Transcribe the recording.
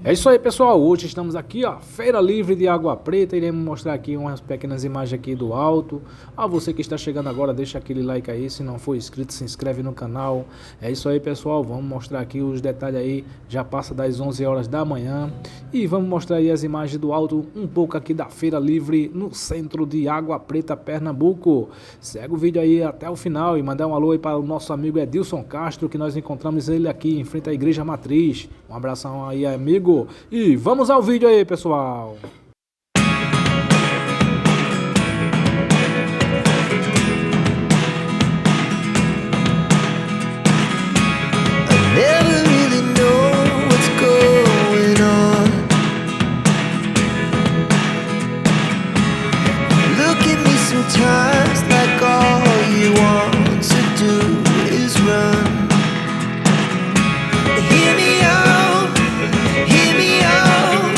É isso aí, pessoal, hoje estamos aqui, ó, Feira Livre de Água Preta. Iremos mostrar aqui umas pequenas imagens aqui do alto. Você que está chegando agora, deixa aquele like aí, se não for inscrito, se inscreve no canal. É isso aí, pessoal, vamos mostrar aqui os detalhes aí, já passa das 11 horas da manhã. E vamos mostrar aí as imagens do alto, um pouco aqui da Feira Livre, no centro de Água Preta, Pernambuco. Segue o vídeo aí até o final e mandar um alô aí para o nosso amigo Edilson Castro, que nós encontramos ele aqui em frente à Igreja Matriz. Um abração aí, amigo. E vamos ao vídeo aí, pessoal. Sometimes like all you want to do is run. Hear me out, hear me out.